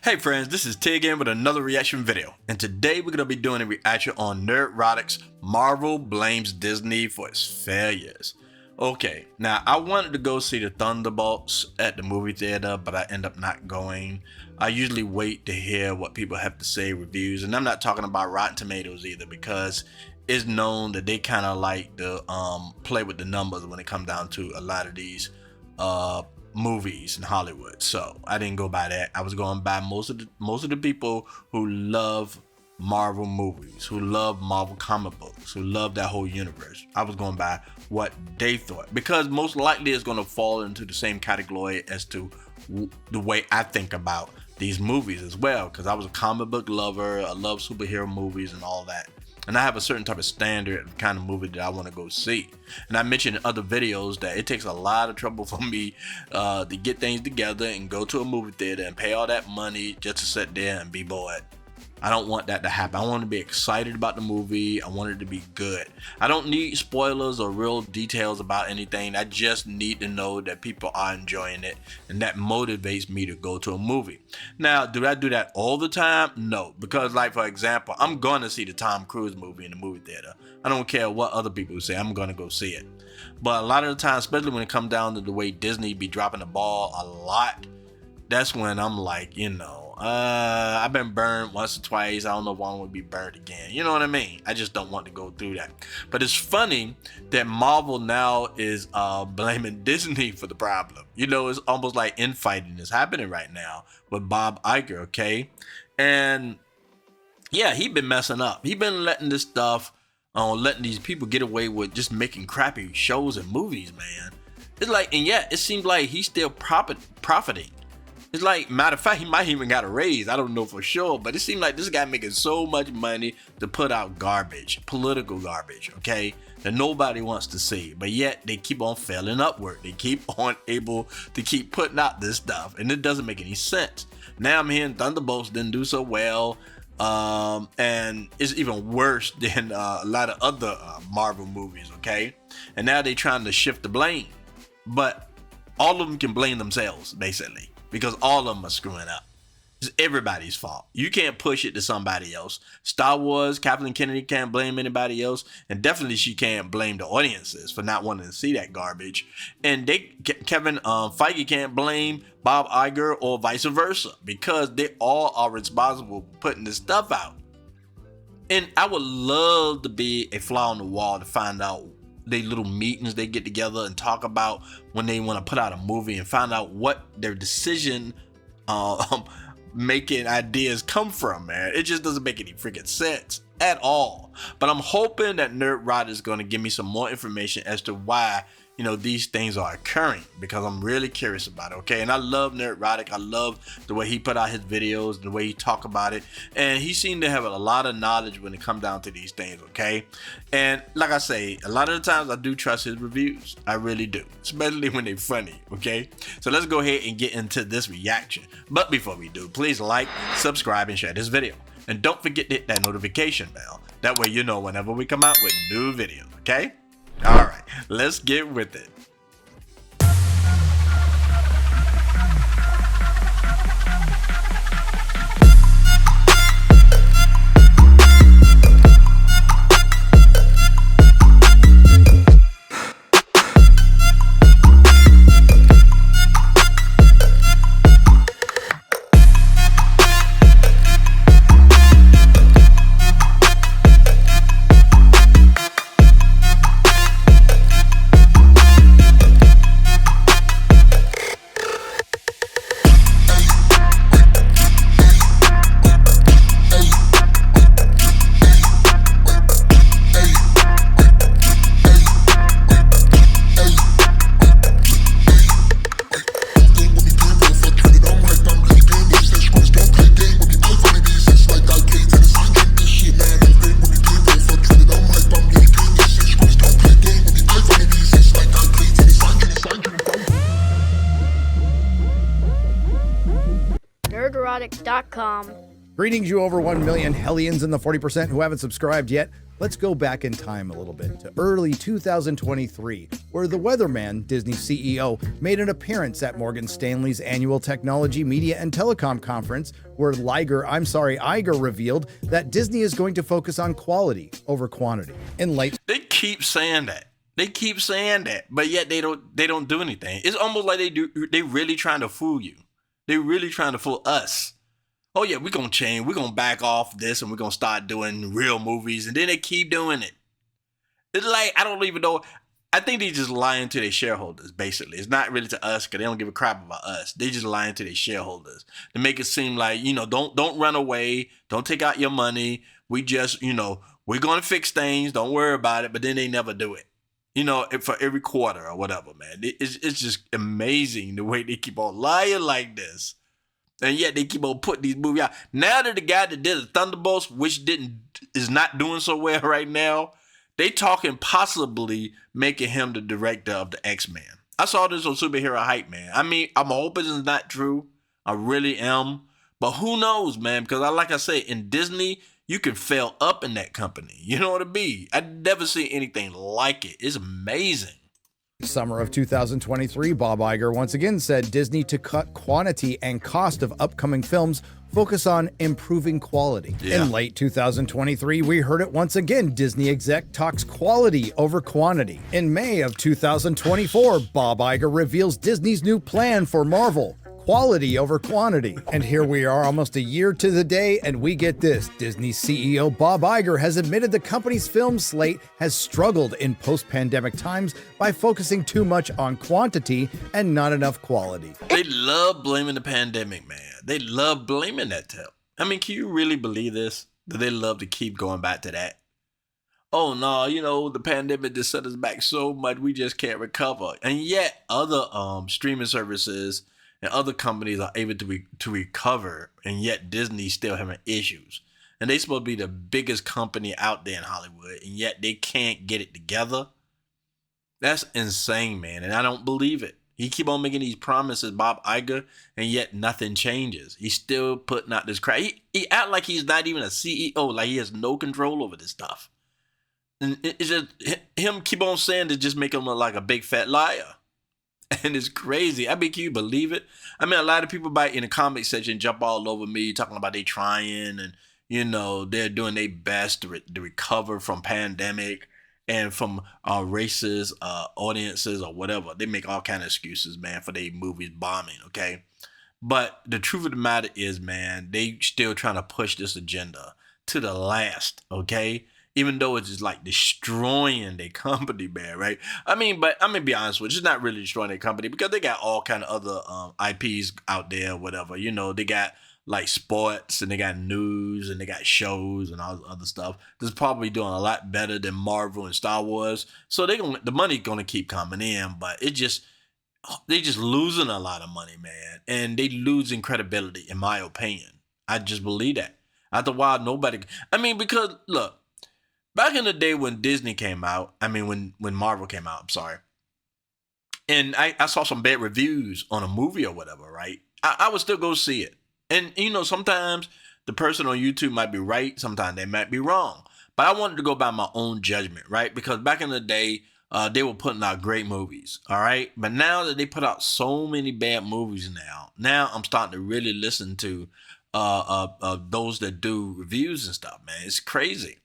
Hey friends, this is Tig in with another reaction video, and today we're going to be doing a reaction on NERDROTIC's Marvel Blames Disney for its failures. Okay, now I wanted to go see the Thunderbolts at the movie theater, but I end up not going. I usually wait to hear what people have to say, reviews, and I'm not talking about Rotten Tomatoes either, because it's known that they kind of like to play with the numbers when it comes down to a lot of these movies in Hollywood. So I didn't go by that. I was going by most of the people who love Marvel movies, who love Marvel comic books, who love that whole universe. I was going by what they thought, because most likely it's going to fall into the same category as to the way I think about these movies as well, because I was a comic book lover. I love superhero movies and all that. And I have a certain type of standard of kind of movie that I want to go see. And I mentioned in other videos that it takes a lot of trouble for me to get things together and go to a movie theater and pay all that money just to sit there and be bored. I don't want that to happen. I want to be excited about the movie. I want it to be good. I don't need spoilers or real details about anything. I just need to know that people are enjoying it, and that motivates me to go to a movie. Now, do I do that all the time? No, because like for example, I'm going to see the Tom Cruise movie in the movie theater. I don't care what other people say. I'm going to go see it. But a lot of the time, especially when it comes down to the way Disney be dropping the ball a lot, that's when I'm like, I've been burned once or twice. I don't know if I want to be burned again. You know what I mean? I just don't want to go through that. But it's funny that Marvel now is blaming Disney for the problem. It's almost like infighting is happening right now with Bob Iger, okay? And yeah, he been messing up. He been letting this stuff, letting these people get away with just making crappy shows and movies, man. It's like, and yet it seems like he's still profiting. It's like, matter of fact, he might even got a raise. I don't know for sure, but it seems like this guy making so much money to put out garbage, political garbage, okay, that nobody wants to see. But yet they keep on failing upward. They keep on able to keep putting out this stuff, and it doesn't make any sense. Now I'm hearing Thunderbolts didn't do so well, and it's even worse than a lot of other Marvel movies, okay? And now they're trying to shift the blame, but all of them can blame themselves, basically, because all of them are screwing up. It's everybody's fault. You can't push it to somebody else. Star Wars, Kathleen Kennedy can't blame anybody else, and definitely she can't blame the audiences for not wanting to see that garbage. And Kevin Feige can't blame Bob Iger or vice versa, because they all are responsible for putting this stuff out. And I would love to be a fly on the wall to find out they little meetings they get together and talk about when they want to put out a movie, and find out what their decision making ideas come from, man. It just doesn't make any freaking sense at all. But I'm hoping that NERDROTIC is going to give me some more information as to why these things are occurring, because I'm really curious about it, okay? And I love NERDROTIC. I love the way he put out his videos, the way he talk about it, and he seemed to have a lot of knowledge when it comes down to these things, okay? And like I say, a lot of the times I do trust his reviews. I really do, especially when they're funny, okay? So let's go ahead and get into this reaction. But before we do, please like, subscribe, and share this video. And don't forget to hit that notification bell. That way you know whenever we come out with new videos, okay? All right, let's get with it. NERDROTIC.com Greetings, you over 1 million hellions and the 40% who haven't subscribed yet. Let's go back in time a little bit to early 2023, where the Weatherman, Disney CEO, made an appearance at Morgan Stanley's annual Technology, Media, and Telecom Conference, where Iger revealed that Disney is going to focus on quality over quantity. They keep saying that. But yet they don't do anything. It's almost like they really trying to fool you. They really trying to fool us. Oh yeah, we're going to change. We're going to back off this and we're going to start doing real movies. And then they keep doing it. It's like, I don't even know. I think they just lying to their shareholders, basically. It's not really to us because they don't give a crap about us. They just lying to their shareholders to make it seem like, don't run away. Don't take out your money. We just, we're going to fix things. Don't worry about it. But then they never do it. For every quarter or whatever, man. It's just amazing the way they keep on lying like this. And yet they keep on putting these movies out. Now that the guy that did the Thunderbolts, which is not doing so well right now, they talking possibly making him the director of the X-Men. I saw this on Superhero Hype, man. I mean, I'm hoping it's not true. I really am. But who knows, man? Because like I said, in Disney, you can fail up in that company. You know what I mean? I've never seen anything like it. It's amazing. Summer of 2023, Bob Iger once again said Disney to cut quantity and cost of upcoming films, focus on improving quality. Yeah. In late 2023, we heard it once again. Disney exec talks quality over quantity. In May of 2024, Bob Iger reveals Disney's new plan for Marvel. Quality over quantity. And here we are almost a year to the day, and we get this. Disney CEO Bob Iger has admitted the company's film slate has struggled in post-pandemic times by focusing too much on quantity and not enough quality. They love blaming the pandemic, man. They love blaming that tip. I mean, can you really believe this? That they love to keep going back to that? Oh no, the pandemic just set us back so much we just can't recover. And yet other streaming services and other companies are able to recover, and yet Disney's still having issues. And they supposed to be the biggest company out there in Hollywood, and yet they can't get it together. That's insane, man, and I don't believe it. He keep on making these promises, Bob Iger, and yet nothing changes. He's still putting out this crap. He act like he's not even a CEO, like he has no control over this stuff. And it's just him keep on saying to just make him look like a big fat liar. And it's crazy. I mean, can you believe it? I mean, a lot of people in the comment section jump all over me talking about they trying and, they're doing their best to recover from pandemic and from racist audiences or whatever. They make all kind of excuses, man, for their movies bombing, okay? But the truth of the matter is, man, they still trying to push this agenda to the last, okay? Even though it's just like destroying their company, man, right? I mean, but I'm gonna be honest with you, it's not really destroying their company because they got all kind of other IPs out there, whatever. They got like sports and they got news and they got shows and all this other stuff. That's probably doing a lot better than Marvel and Star Wars. So the money's gonna keep coming in, but they just losing a lot of money, man, and they losing credibility, in my opinion. I just believe that. After a while, because look. Back in the day when Disney came out, when Marvel came out, I'm sorry, and I saw some bad reviews on a movie or whatever, right? I would still go see it. And, sometimes the person on YouTube might be right, sometimes they might be wrong. But I wanted to go by my own judgment, right? Because back in the day, they were putting out great movies, all right? But now that they put out so many bad movies now I'm starting to really listen to those that do reviews and stuff, man. It's crazy.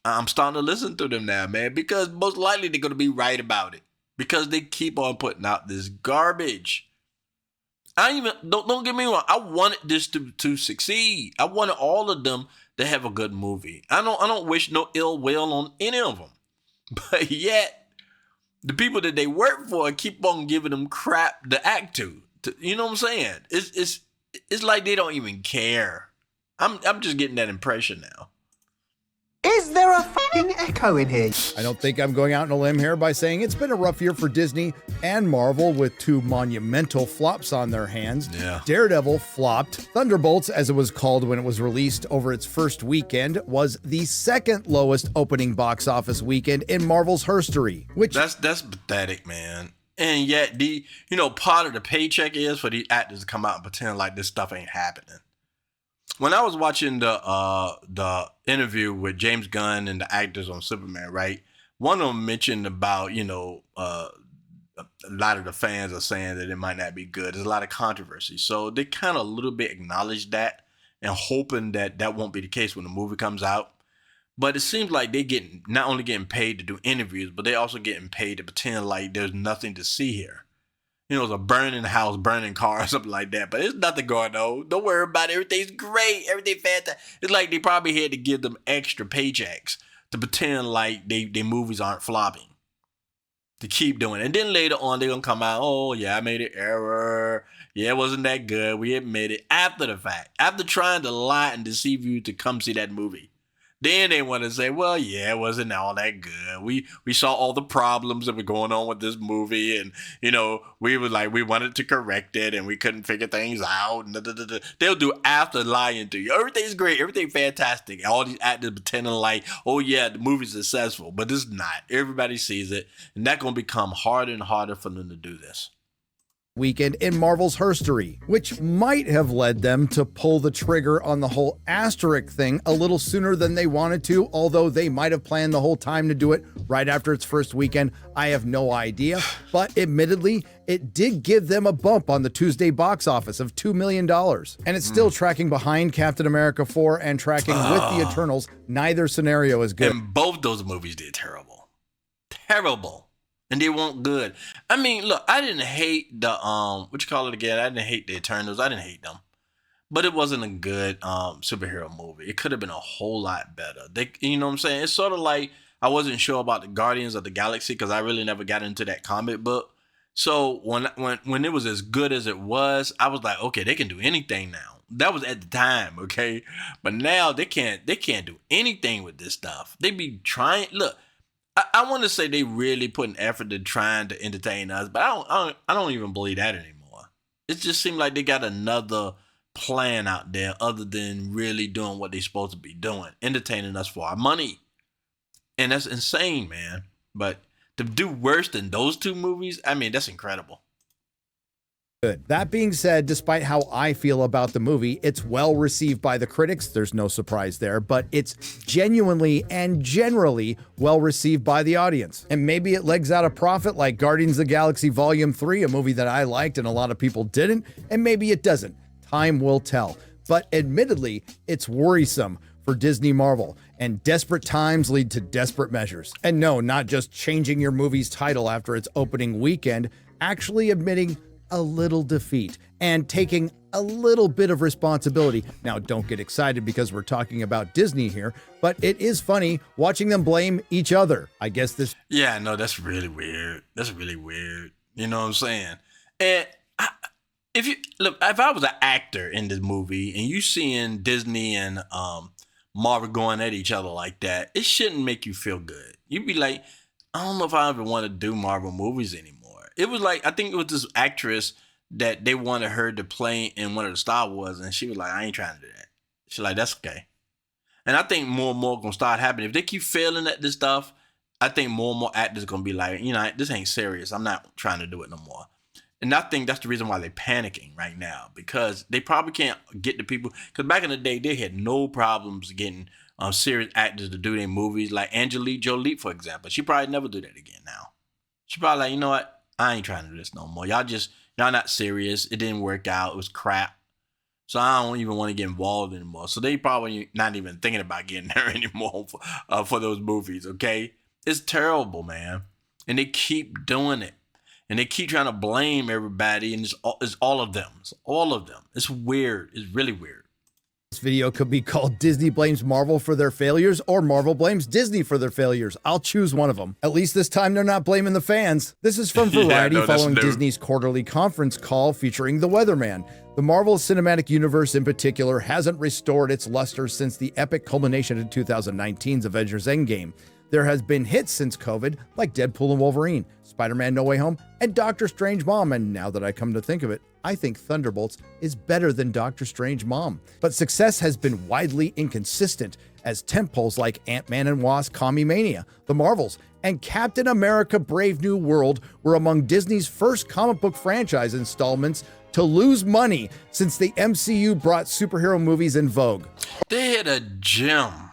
I'm starting to listen to them now, man, because most likely they're going to be right about it because they keep on putting out this garbage. Don't get me wrong. I wanted this to succeed. I wanted all of them to have a good movie. I don't wish no ill will on any of them, but yet the people that they work for keep on giving them crap to act to. You know what I'm saying? It's like they don't even care. I'm just getting that impression now. Is there a fucking echo in here? I don't think I'm going out on a limb here by saying it's been a rough year for Disney and Marvel with two monumental flops on their hands. Yeah. Daredevil flopped. Thunderbolts, as it was called when it was released over its first weekend, was the second lowest opening box office weekend in Marvel's history. That's pathetic, man. And yet part of the paycheck is for the actors to come out and pretend like this stuff ain't happening. when I was watching the interview with James Gunn and the actors on Superman, right? One of them mentioned about, a lot of the fans are saying that it might not be good. There's a lot of controversy. So they kind of a little bit acknowledge that and hoping that that won't be the case when the movie comes out. But it seems like they getting not only getting paid to do interviews, but they also getting paid to pretend like there's nothing to see here. It's a burning house, burning car, or something like that. But there's nothing going on. Don't worry about it. Everything's great. Everything fantastic. It's like they probably had to give them extra paychecks to pretend like their movies aren't flopping. To keep doing it. And then later on, they're going to come out, oh, yeah, I made an error. Yeah, it wasn't that good. We admit it. After the fact. After trying to lie and deceive you to come see that movie. Then they want to say, well, yeah, it wasn't all that good. We saw all the problems that were going on with this movie. And, we were like, we wanted to correct it and we couldn't figure things out. And they'll do after lying to you. Everything's great. Everything's fantastic. All these actors pretending like, oh, yeah, the movie's successful. But it's not. Everybody sees it. And that's going to become harder and harder for them to do this. Weekend in Marvel's history, which might have led them to pull the trigger on the whole asterisk thing a little sooner than they wanted to, although they might have planned the whole time to do it right after its first weekend. I have no idea, but admittedly, it did give them a bump on the Tuesday box office of $2 million. And it's still tracking behind Captain America 4 and tracking with the Eternals. Neither scenario is good. And both those movies did terrible. Terrible. And they weren't good. I mean, look, I didn't hate the I didn't hate the Eternals. I didn't hate them. But it wasn't a good superhero movie. It could have been a whole lot better. You know what I'm saying? It's sort of like I wasn't sure about the Guardians of the Galaxy because I really never got into that comic book. So when it was as good as it was, I was like, okay, they can do anything now. That was at the time, okay? But now they can't do anything with this stuff. They be trying. Look, I want to say they really put an effort to trying to entertain us, but I don't even believe that anymore. It just seemed like they got another plan out there other than really doing what they're supposed to be doing, entertaining us for our money. And that's insane, man. But to do worse than those two movies, I mean, that's incredible. Good. That being said, despite how I feel about the movie, it's well received by the critics. There's no surprise there, but it's genuinely and generally well received by the audience. And maybe it legs out a profit like Guardians of the Galaxy Volume 3, a movie that I liked and a lot of people didn't, and maybe it doesn't. Time will tell. But admittedly, it's worrisome for Disney Marvel, and desperate times lead to desperate measures. And no, not just changing your movie's title after its opening weekend, actually admitting a little defeat and taking a little bit of responsibility. Now, don't get excited because we're talking about Disney here, but it is funny watching them blame each other. I guess this... Yeah, no, that's really weird. That's really weird. You know what I'm saying? And if I was an actor in this movie and you seeing Disney and Marvel going at each other like that, it shouldn't make you feel good. You'd be like, I don't know if I ever want to do Marvel movies anymore. It was like, I think it was this actress that they wanted her to play in one of the Star Wars, and she was like, I ain't trying to do that. She's like, that's okay. And I think more and more going to start happening. If they keep failing at this stuff, I think more and more actors going to be like, this ain't serious. I'm not trying to do it no more. And I think that's the reason why they're panicking right now, because they probably can't get the people. Because back in the day, they had no problems getting serious actors to do their movies. Like Angelina Jolie, for example. She probably never do that again now. She probably like, you know what? I ain't trying to do this no more. Y'all not serious. It didn't work out. It was crap. So I don't even want to get involved anymore. So they probably not even thinking about getting there anymore for those movies, okay? It's terrible, man. And they keep doing it. And they keep trying to blame everybody, and it's all of them. It's all of them. It's weird. It's really weird. This video could be called Disney Blames Marvel for Their Failures or Marvel Blames Disney for Their Failures. I'll choose one of them. At least this time they're not blaming the fans. This is from Variety following Disney's quarterly conference call featuring the Weatherman. The Marvel Cinematic Universe in particular hasn't restored its luster since the epic culmination in 2019's Avengers Endgame. There has been hits since COVID, like Deadpool and Wolverine, Spider-Man No Way Home, and Doctor Strange Mom, and now that I come to think of it, I think Thunderbolts is better than Doctor Strange Mom. But success has been widely inconsistent, as tentpoles like Ant-Man and Wasp: Quantumania, The Marvels, and Captain America: Brave New World were among Disney's first comic book franchise installments to lose money since the MCU brought superhero movies in vogue. They had a gem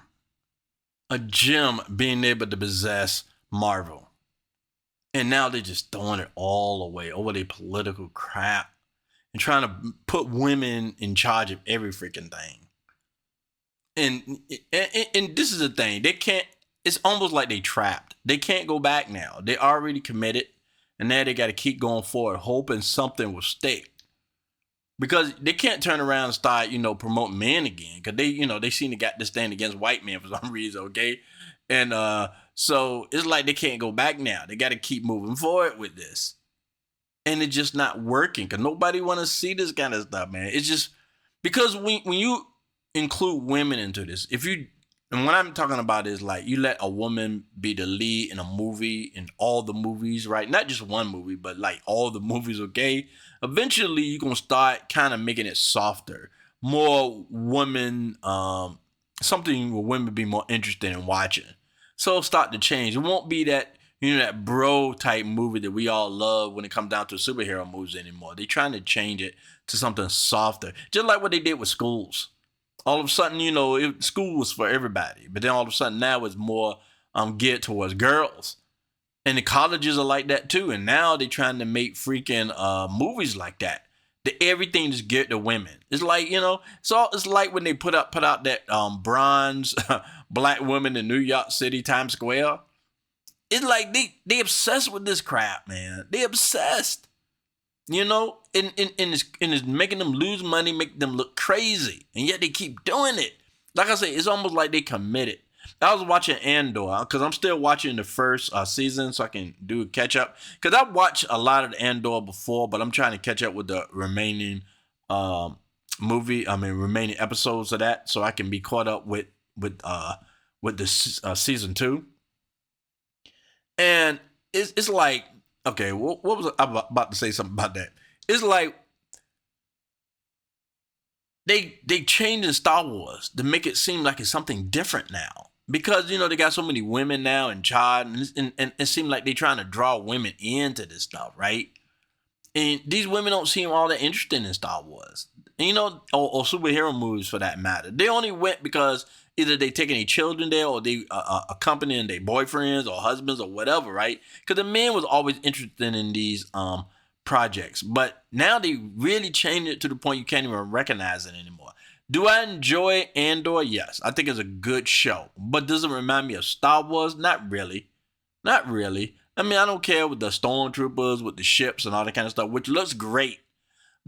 being able to possess Marvel. And now they're just throwing it all away over their political crap and trying to put women in charge of every freaking thing. And this is the thing. They can't, it's almost like they trapped. They can't go back now. They already committed. And now they got to keep going forward, hoping something will stick. Because they can't turn around and start, promoting men again. Because they seem to got this thing against white men for some reason, okay? And so it's like they can't go back now. They got to keep moving forward with this. And it's just not working because nobody want to see this kind of stuff, man. It's just because when you include women into this, and what I'm talking about is like you let a woman be the lead in a movie, in all the movies, right? Not just one movie, but like all the movies, okay? Eventually, you're going to start kind of making it softer. More women, something where women be more interested in watching. So it'll start to change. It won't be that, that bro type movie that we all love when it comes down to superhero movies anymore. They're trying to change it to something softer. Just like what they did with schools. All of a sudden, school was for everybody. But then all of a sudden now it's more geared towards girls. And the colleges are like that too. And now they're trying to make freaking movies like that. Everything is geared to women. It's like, it's like when they put out that bronze black woman in New York City, Times Square. It's like they obsessed with this crap, man. They obsessed. And it's making them lose money, make them look crazy. And yet they keep doing it. Like I say, it's almost like they committed. I was watching Andor because I'm still watching the first season so I can do a catch up. Because I watched a lot of the Andor before, but I'm trying to catch up with the remaining remaining episodes of that so I can be caught up with the season 2. And it's like, okay, what was I about to say something about that? It's like they changing Star Wars to make it seem like it's something different now. Because, they got so many women now in charge, and it seems like they're trying to draw women into this stuff, right? And these women don't seem all that interested in Star Wars. And, or superhero movies for that matter. They only went because either they taking their children there or they accompanying their boyfriends or husbands or whatever, right? Because the men was always interested in these projects. But now they really changed it to the point you can't even recognize it anymore. Do I enjoy Andor? Yes. I think it's a good show. But does it remind me of Star Wars? Not really. Not really. I mean, I don't care with the stormtroopers, with the ships and all that kind of stuff, which looks great.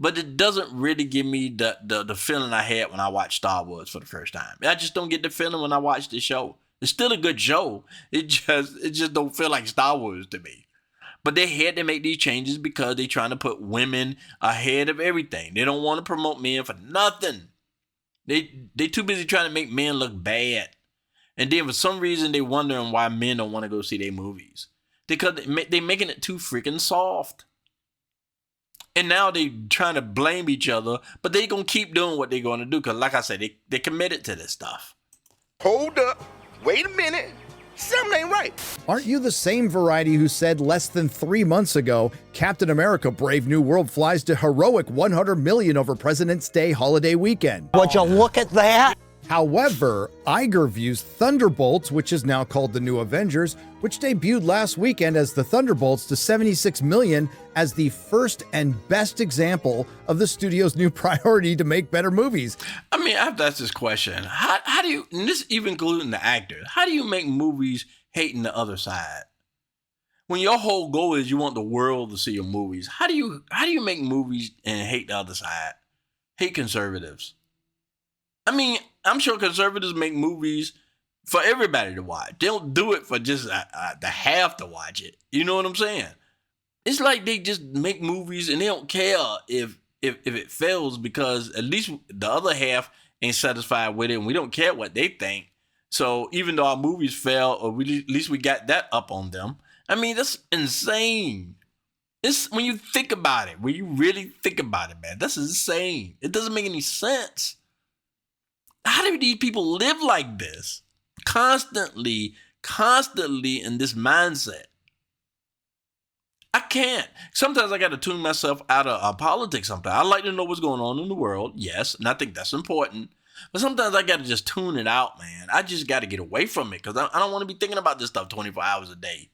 But it doesn't really give me the feeling I had when I watched Star Wars for the first time. I just don't get the feeling when I watch the show. It's still a good show. It just don't feel like Star Wars to me. But they had to make these changes because they're trying to put women ahead of everything. They don't want to promote men for nothing. They too busy trying to make men look bad. And then for some reason they wondering why men don't want to go see their movies. Because they making it too freaking soft. And now they trying to blame each other, but they gonna keep doing what they're gonna do. Because like I said, they committed to this stuff. Hold up. Wait a minute. Something ain't right. Aren't you the same variety who said less than 3 months ago, Captain America Brave New World flies to heroic 100 million over President's Day holiday weekend? Would you look at that? However, Iger views Thunderbolts, which is now called the New Avengers, which debuted last weekend as the Thunderbolts to 76 million, as the first and best example of the studio's new priority to make better movies. I mean, I have to ask this question. How do you, and this even including the actors, how do you make movies hating the other side? When your whole goal is you want the world to see your movies, how do you make movies and hate the other side? Hate conservatives. I mean, I'm sure conservatives make movies for everybody to watch. They don't do it for just the half to watch it. You know what I'm saying? It's like they just make movies and they don't care if it fails because at least the other half ain't satisfied with it and we don't care what they think. So even though our movies fail, or at least we got that up on them. I mean, that's insane. It's when you think about it, when you really think about it, man, that's insane. It doesn't make any sense. How do these people live like this? Constantly in this mindset. I can't. Sometimes I got to tune myself out of politics sometimes. I like to know what's going on in the world, yes, and I think that's important. But sometimes I got to just tune it out, man. I just got to get away from it because I don't want to be thinking about this stuff 24 hours a day.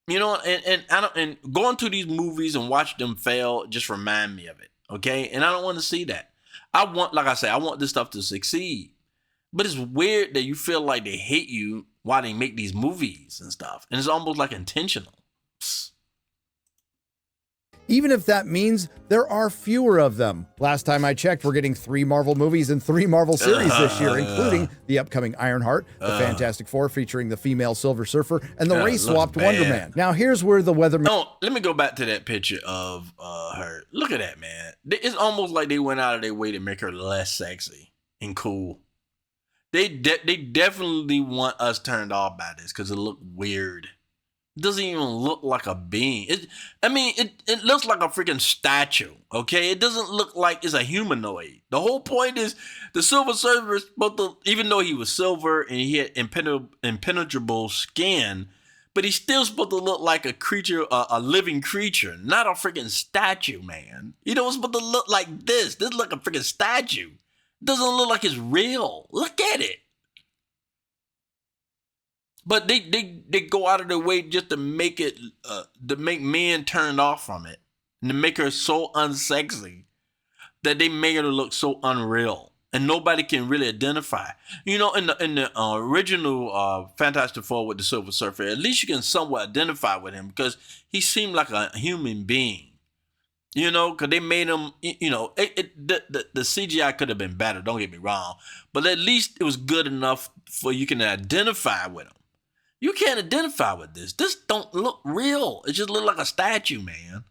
You know, and going to these movies and watch them fail just remind me of it, okay? And I don't want to see that. I want, like I say, I want this stuff to succeed. But it's weird that you feel like they hate you while they make these movies and stuff. And it's almost like intentional. Even if that means there are fewer of them. Last time I checked, we're getting 3 Marvel movies and 3 Marvel series this year, including the upcoming Ironheart, the Fantastic Four featuring the female Silver Surfer, and the race-swapped Wonder Man. Now, here's where the weatherman... No, let me go back to that picture of her. Look at that, man. It's almost like they went out of their way to make her less sexy and cool. They definitely want us turned off by this because it looked weird. It doesn't even look like a being. It looks like a freaking statue, okay? It doesn't look like it's a humanoid. The whole point is the Silver Surfer is supposed to, even though he was silver and he had impenetrable skin, but he's still supposed to look like a creature, a living creature, not a freaking statue, man. You know, it's supposed to look like this. This looks like a freaking statue. It doesn't look like it's real. Look at it. But they go out of their way just to make it, to make men turned off from it. And to make her so unsexy that they make her look so unreal. And nobody can really identify. You know, in the original Fantastic Four with the Silver Surfer, at least you can somewhat identify with him because he seemed like a human being. You know, because they made him, you know, the CGI could have been better, don't get me wrong. But at least it was good enough for you can identify with him. You can't identify with this. This don't look real. It just look like a statue, man.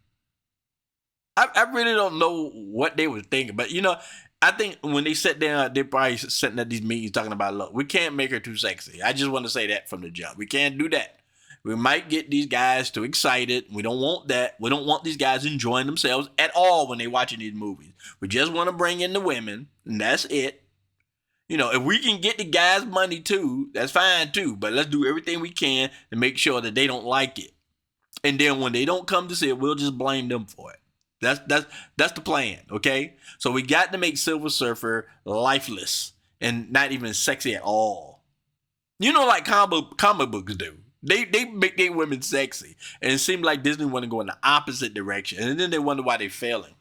I really don't know what they were thinking. But, you know, I think when they sat down, they're probably sitting at these meetings talking about, look, we can't make her too sexy. I just want to say that from the jump. We can't do that. We might get these guys too excited. We don't want that. We don't want these guys enjoying themselves at all when they're watching these movies. We just want to bring in the women, and that's it. You know, if we can get the guys money too, that's fine too. But let's do everything we can to make sure that they don't like it. And then when they don't come to see it, we'll just blame them for it. That's the plan, okay? So we got to make Silver Surfer lifeless and not even sexy at all. You know, like comic books do. They make their women sexy. And it seems like Disney want to go in the opposite direction. And then they wonder why they're failing.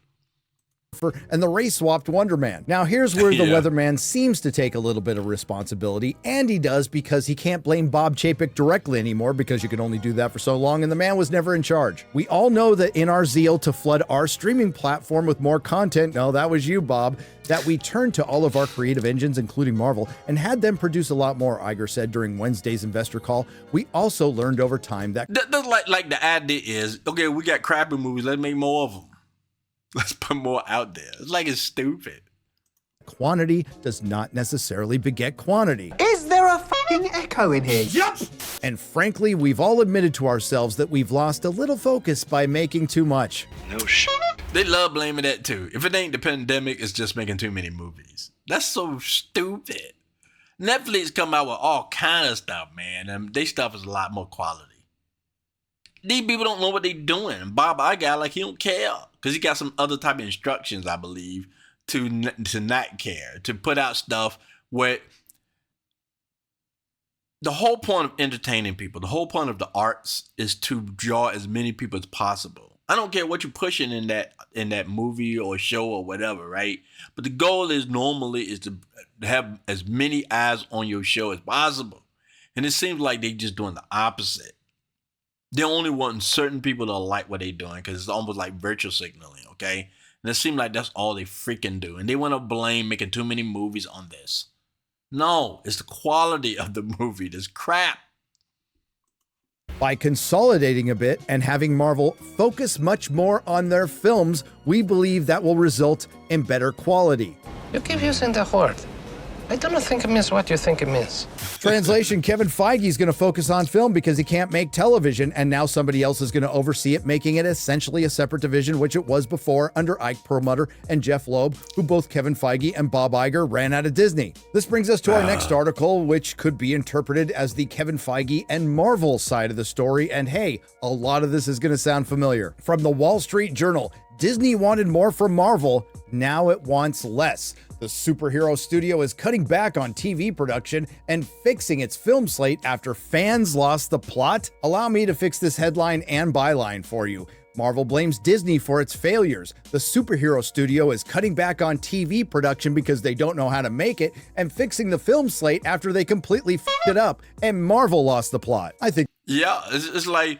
And the race-swapped Wonder Man. Now, here's where the weatherman seems to take a little bit of responsibility, and he does because he can't blame Bob Chapek directly anymore because you can only do that for so long, and the man was never in charge. We all know that in our zeal to flood our streaming platform with more content, no, that was you, Bob, that we turned to all of our creative engines, including Marvel, and had them produce a lot more, Iger said during Wednesday's investor call. We also learned over time that... That's like the idea is, okay, we got crappy movies, let's make more of them. Let's put more out there. It's like it's stupid. Quantity does not necessarily beget quantity. Is there a fucking echo in here? Yep. And frankly, we've all admitted to ourselves that we've lost a little focus by making too much. No shit. They love blaming that too. If it ain't the pandemic, it's just making too many movies. That's so stupid. Netflix come out with all kind of stuff, man. And they stuff is a lot more quality. These people don't know what they're doing. Bob Iger, like, he don't care. Because he got some other type of instructions, I believe, to not care. To put out stuff where the whole point of entertaining people, the whole point of the arts is to draw as many people as possible. I don't care what you're pushing in that movie or show or whatever, right? But the goal is normally is to have as many eyes on your show as possible. And it seems like they're just doing the opposite. They only want certain people to like what they're doing because it's almost like virtual signaling, okay? And it seems like that's all they freaking do. And they want to blame making too many movies on this. No, it's the quality of the movie. This crap. By consolidating a bit and having Marvel focus much more on their films, we believe that will result in better quality. You keep using the word. I don't think it means what you think it means. Translation, Kevin Feige is going to focus on film because he can't make television, and now somebody else is going to oversee it, making it essentially a separate division, which it was before under Ike Perlmutter and Jeff Loeb, who both Kevin Feige and Bob Iger ran out of Disney. This brings us to our next article, which could be interpreted as the Kevin Feige and Marvel side of the story, and hey, a lot of this is going to sound familiar. From the Wall Street Journal, Disney wanted more from Marvel, now it wants less. The superhero studio is cutting back on TV production and fixing its film slate after fans lost the plot. Allow me to fix this headline and byline for you. Marvel blames Disney for its failures. The superhero studio is cutting back on TV production because they don't know how to make it and fixing the film slate after they completely f***ed it up and Marvel lost the plot. I think. Yeah, it's like,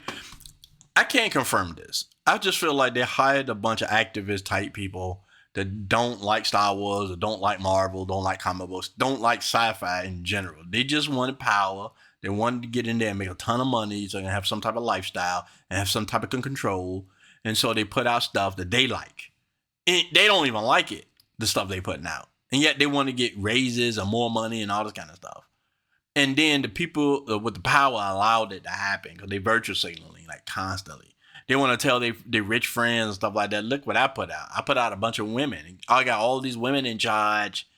I can't confirm this. I just feel like they hired a bunch of activist type people that don't like Star Wars or don't like Marvel, don't like comic books, don't like sci-fi in general. They just wanted power. They wanted to get in there and make a ton of money so they can have some type of lifestyle and have some type of control. And so they put out stuff that they like. And they don't even like it, the stuff they putting out. And yet they want to get raises and more money and all this kind of stuff. And then the people with the power allowed it to happen because they virtue signaling like constantly. They want to tell their rich friends and stuff like that, look what I put out. I put out a bunch of women. I got all these women in charge.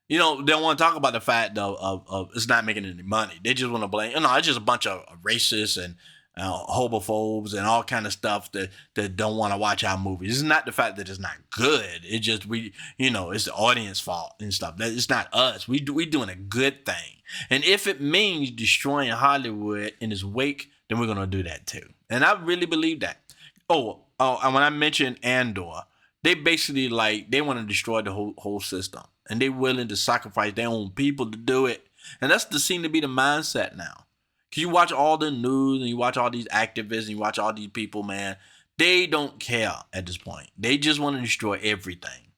You know, they don't want to talk about the fact of it's not making any money. They just want to blame, it's just a bunch of racists and homophobes and all kind of stuff that don't want to watch our movies. It's not the fact that it's not good. It's just it's the audience fault and stuff. It's not us. We doing a good thing. And if it means destroying Hollywood in its wake, then we're going to do that too. And I really believe that. And when I mentioned Andor, they basically they want to destroy the whole system. And they're willing to sacrifice their own people to do it. And that's seem to be the mindset now. Because you watch all the news and you watch all these activists and you watch all these people, man, they don't care at this point. They just want to destroy everything.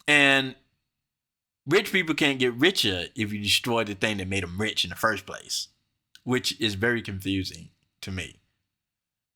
And rich people can't get richer if you destroy the thing that made them rich in the first place, which is very confusing to me.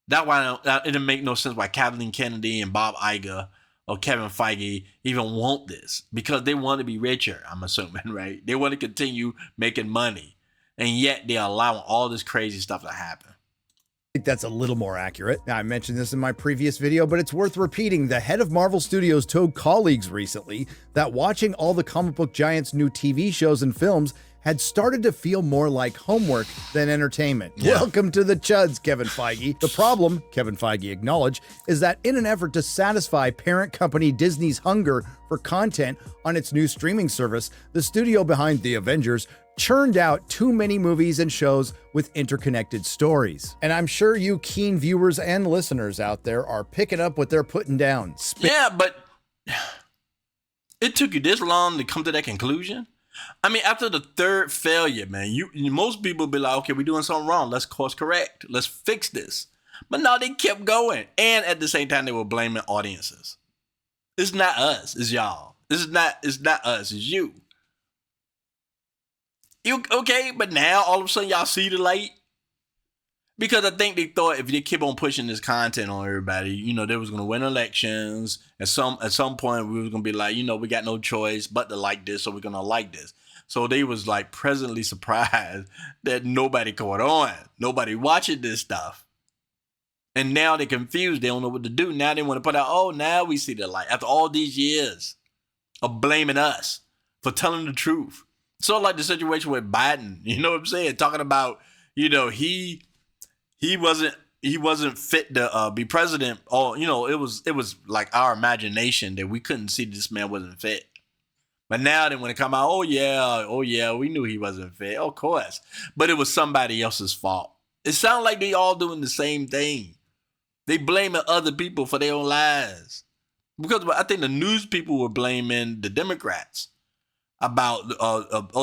That's why it didn't make no sense why Kathleen Kennedy and Bob Iger or Kevin Feige even want this, because they want to be richer, I'm assuming, right? They want to continue making money, and yet they're allowing all this crazy stuff to happen. I think that's a little more accurate. Now, I mentioned this in my previous video, but it's worth repeating. The head of Marvel Studios told colleagues recently that watching all the comic book giants' new TV shows and films had started to feel more like homework than entertainment. Yeah. Welcome to the chuds, Kevin Feige. The problem, Kevin Feige acknowledged, is that in an effort to satisfy parent company Disney's hunger for content on its new streaming service, the studio behind The Avengers churned out too many movies and shows with interconnected stories. And I'm sure you keen viewers and listeners out there are picking up what they're putting down. Yeah, but it took you this long to come to that conclusion? I mean, after the third failure, man, most people be like, okay, we're doing something wrong. Let's course correct. Let's fix this. But no, they kept going. And at the same time, they were blaming audiences. It's not us. It's y'all. It's not us. It's you. Okay, but now all of a sudden y'all see the light? Because I think they thought if they keep on pushing this content on everybody, they was gonna win elections. At some point, we was gonna be like, we got no choice but to like this, so we're gonna like this. So they was like presently surprised that nobody caught on, nobody watching this stuff, and now they're confused. They don't know what to do. Now they want to put out, oh, now we see the light after all these years of blaming us for telling the truth. So like the situation with Biden, you know what I'm saying? Talking about, he wasn't fit to be president. Or, it was like our imagination that we couldn't see this man wasn't fit. But now then when it come out, oh yeah, we knew he wasn't fit. Of course. But it was somebody else's fault. It sounds like they all doing the same thing. They blaming other people for their own lies. Because I think the news people were blaming the Democrats about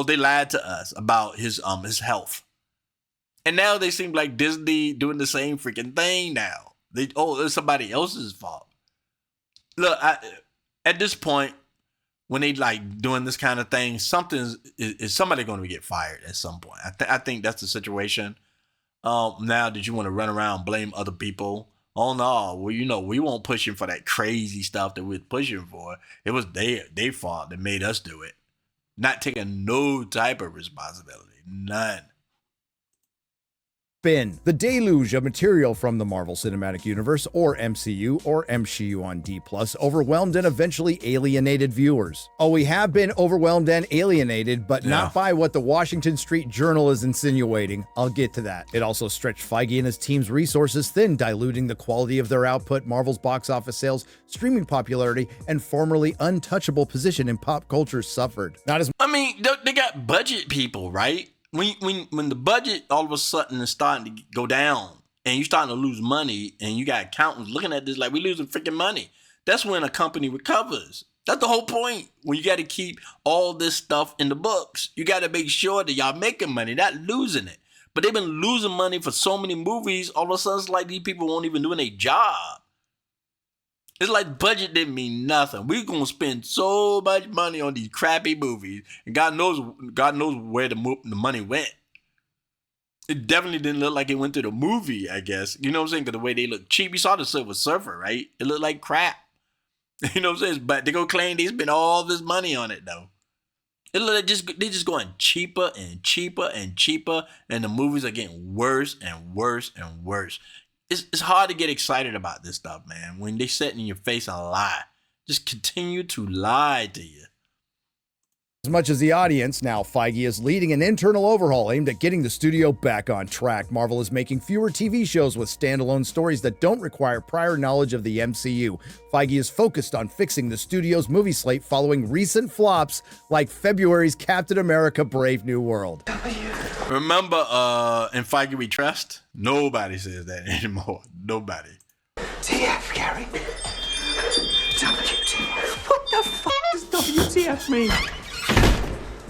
they lied to us about his health. And now they seem like Disney doing the same freaking thing now. It's somebody else's fault. Look, at this point, when they doing this kind of thing, is somebody going to get fired at some point. I think that's the situation. Now that you want to run around and blame other people. Oh no, well, we won't push him for that crazy stuff that we're pushing for. It was their fault that made us do it. not taking no type of responsibility. None. Been the deluge of material from the Marvel Cinematic Universe, or MCU, or MCU on D+, overwhelmed and eventually alienated viewers. Oh, we have been overwhelmed and alienated, but not by what the Washington Street Journal is insinuating. I'll get to that. It also stretched Feige and his team's resources thin, diluting the quality of their output, Marvel's box office sales, streaming popularity, and formerly untouchable position in pop culture suffered. Not as I mean, they got budget people, right? When the budget all of a sudden is starting to go down and you're starting to lose money and you got accountants looking at this like we losing freaking money, that's when a company recovers. That's the whole point. When you got to keep all this stuff in the books, you got to make sure that y'all making money, not losing it. But they've been losing money for so many movies, all of a sudden it's like these people won't even doing their job. It's like budget didn't mean nothing. We're going to spend so much money on these crappy movies, and God knows where the money went. It definitely didn't look like it went to the movie, I guess. You know what I'm saying? Because the way they look cheap. You saw the Silver Surfer, right? It looked like crap. You know what I'm saying? But they're going to claim they spent all this money on it, though. It look like they're just going cheaper and cheaper and cheaper, and the movies are getting worse and worse and worse. It's hard to get excited about this stuff, man. When they sit in your face and lie, just continue to lie to you. As much as the audience, now Feige is leading an internal overhaul aimed at getting the studio back on track. Marvel is making fewer TV shows with standalone stories that don't require prior knowledge of the MCU. Feige is focused on fixing the studio's movie slate following recent flops like February's Captain America: Brave New World. Remember, in Feige we trust? Nobody says that anymore. Nobody. TF, Gary. WTF. What the f does WTF mean?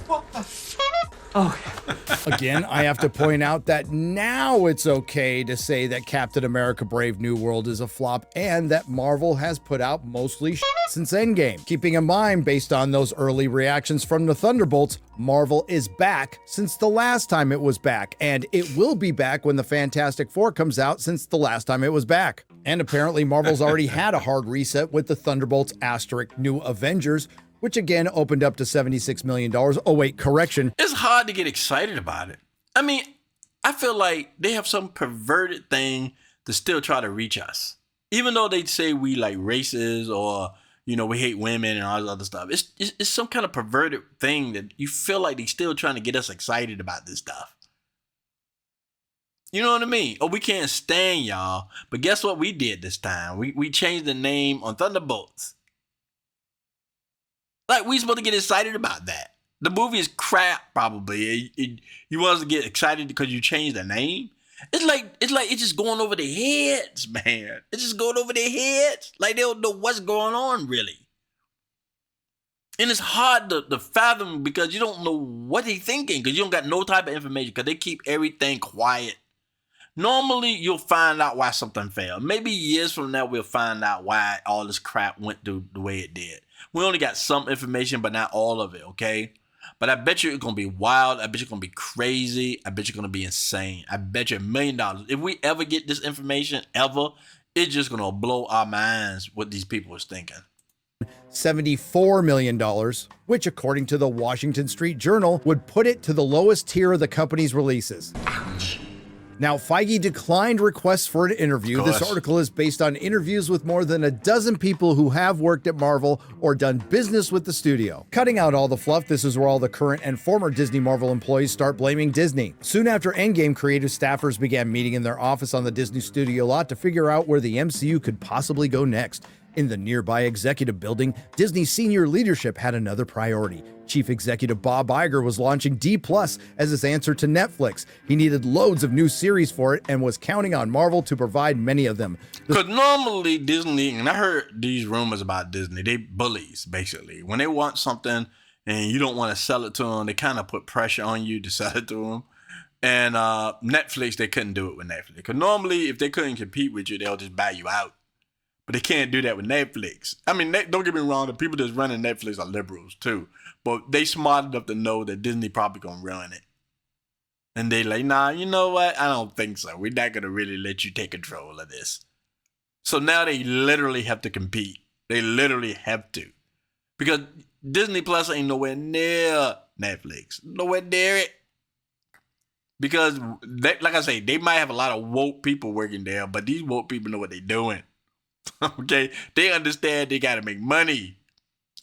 What the f? Oh. Again, I have to point out that now it's okay to say that Captain America: Brave New World is a flop and that Marvel has put out mostly since Endgame. Keeping in mind, based on those early reactions from the Thunderbolts, Marvel is back since the last time it was back, and it will be back when the Fantastic Four comes out since the last time it was back. And apparently Marvel's already had a hard reset with the Thunderbolts * New Avengers, which again opened up to $76 million. Oh wait, correction. It's hard to get excited about it. I mean, I feel like they have some perverted thing to still try to reach us. Even though they say we like racist or, you know, we hate women and all this other stuff. It's some kind of perverted thing that you feel like they still trying to get us excited about this stuff. You know what I mean? Oh, we can't stand y'all. But guess what we did this time? We changed the name on Thunderbolts. Like, we supposed to get excited about that. The movie is crap, probably. You want us to get excited because you changed the name? It's like it's just going over their heads, man. It's just going over their heads. Like, they don't know what's going on, really. And it's hard to fathom because you don't know what they're thinking because you don't got no type of information because they keep everything quiet. Normally, you'll find out why something failed. Maybe years from now, we'll find out why all this crap went the way it did. We only got some information, but not all of it, okay? But I bet you it's going to be wild. I bet you're going to be crazy. I bet you're going to be insane. I bet you $1 million. If we ever get this information, ever, it's just going to blow our minds what these people is thinking. $74 million, which according to the Washington Street Journal would put it to the lowest tier of the company's releases. Ouch. Now, Feige declined requests for an interview. This article is based on interviews with more than a dozen people who have worked at Marvel or done business with the studio. Cutting out all the fluff, this is where all the current and former Disney Marvel employees start blaming Disney. Soon after Endgame, creative staffers began meeting in their office on the Disney studio lot to figure out where the MCU could possibly go next. In the nearby executive building, Disney's senior leadership had another priority. Chief Executive Bob Iger was launching D+ as his answer to Netflix. He needed loads of new series for it and was counting on Marvel to provide many of them. Because normally Disney, and I heard these rumors about Disney, they bullies, basically. When they want something and you don't want to sell it to them, they kind of put pressure on you to sell it to them. And Netflix, they couldn't do it with Netflix. Because normally, if they couldn't compete with you, they'll just buy you out. But they can't do that with Netflix. I mean, don't get me wrong, the people that's running Netflix are liberals too. But they smart enough to know that Disney probably gonna run it. And they like, nah, you know what? I don't think so. We're not gonna really let you take control of this. So now they literally have to compete. They literally have to. Because Disney Plus ain't nowhere near Netflix. Nowhere near it. Because, like I say, they might have a lot of woke people working there, but these woke people know what they're doing. Okay? They understand they got to make money.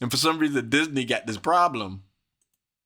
And for some reason, Disney got this problem.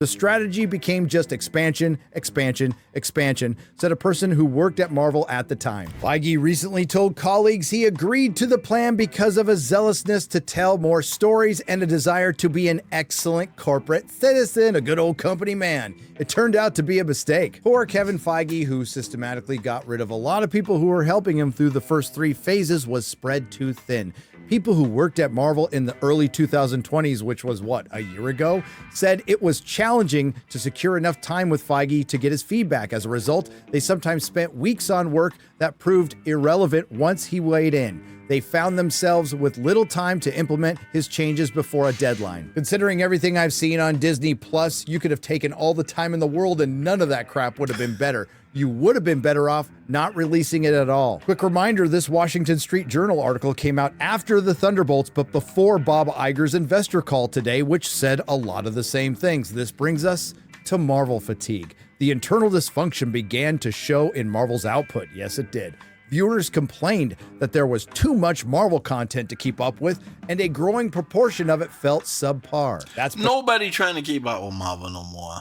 The strategy became just expansion, expansion, expansion, said a person who worked at Marvel at the time. Feige recently told colleagues he agreed to the plan because of a zealousness to tell more stories and a desire to be an excellent corporate citizen, a good old company man. It turned out to be a mistake. Poor Kevin Feige, who systematically got rid of a lot of people who were helping him through the first 3 phases, was spread too thin. People who worked at Marvel in the early 2020s, which was what, a year ago, said it was challenging to secure enough time with Feige to get his feedback. As a result, they sometimes spent weeks on work that proved irrelevant once he weighed in. They found themselves with little time to implement his changes before a deadline. Considering everything I've seen on Disney Plus, you could have taken all the time in the world and none of that crap would have been better. You would have been better off not releasing it at all. Quick reminder, this Washington Street Journal article came out after the Thunderbolts, but before Bob Iger's investor call today, which said a lot of the same things. This brings us to Marvel fatigue. The internal dysfunction began to show in Marvel's output. Yes, it did. Viewers complained that there was too much Marvel content to keep up with, and a growing proportion of it felt subpar. That's nobody trying to keep up with Marvel no more.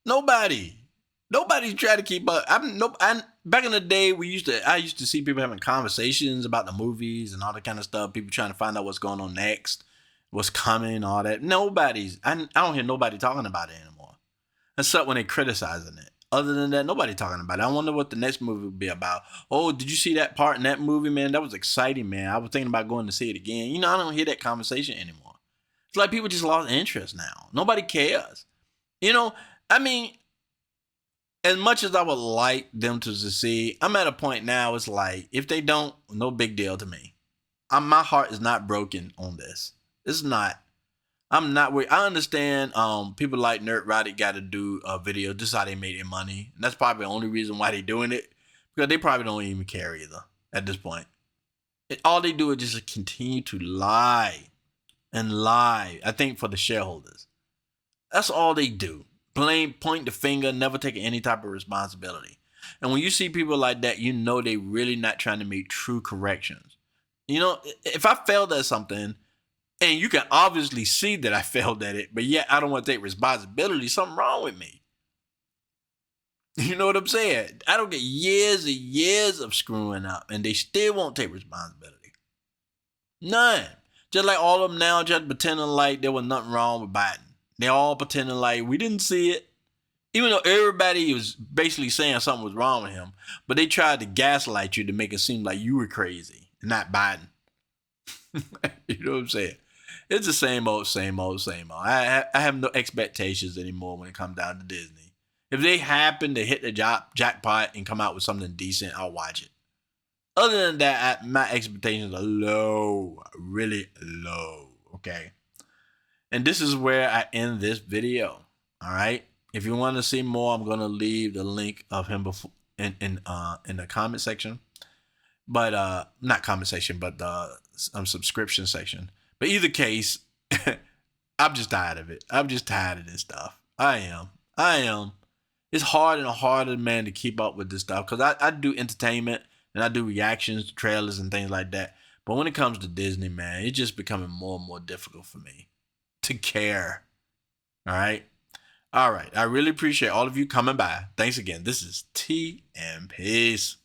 Nobody's trying to keep up. Back in the day, I used to see people having conversations about the movies and all that kind of stuff. People trying to find out what's going on next, what's coming, all that. I don't hear nobody talking about it anymore. Except when they criticizing it. Other than that, nobody talking about it. I wonder what the next movie will be about. Oh, did you see that part in that movie, man? That was exciting, man. I was thinking about going to see it again. I don't hear that conversation anymore. It's like people just lost interest now. Nobody cares. As much as I would like them to succeed, I'm at a point now, it's like, if they don't, no big deal to me. My heart is not broken on this. It's not. I'm not worried. I understand people like NERDROTIC got to do a video. This is how they made their money. And that's probably the only reason why they're doing it. Because they probably don't even care either at this point. All they do is just continue to lie and lie, I think, for the shareholders. That's all they do. Blame, point the finger, never taking any type of responsibility. And when you see people like that, you know they really not trying to make true corrections. If I failed at something, and you can obviously see that I failed at it, but yet I don't want to take responsibility, something wrong with me. You know what I'm saying? I don't get years and years of screwing up, and they still won't take responsibility. None. Just like all of them now just pretending like there was nothing wrong with Biden. They all pretending like we didn't see it. Even though everybody was basically saying something was wrong with him, but they tried to gaslight you to make it seem like you were crazy, not Biden. You know what I'm saying? It's the same old, same old, same old. I have no expectations anymore when it comes down to Disney. If they happen to hit the jackpot and come out with something decent, I'll watch it. Other than that, my expectations are low, really low, okay? And this is where I end this video, all right? If you want to see more, I'm going to leave the link of him before in the comment section. But, not comment section, but the subscription section. But either case, I'm just tired of it. I'm just tired of this stuff. I am. It's harder and harder, man, to keep up with this stuff. Because I do entertainment and I do reactions, trailers, and things like that. But when it comes to Disney, man, it's just becoming more and more difficult for me to care. All right? All right. I really appreciate all of you coming by. Thanks again. This is T and Peace.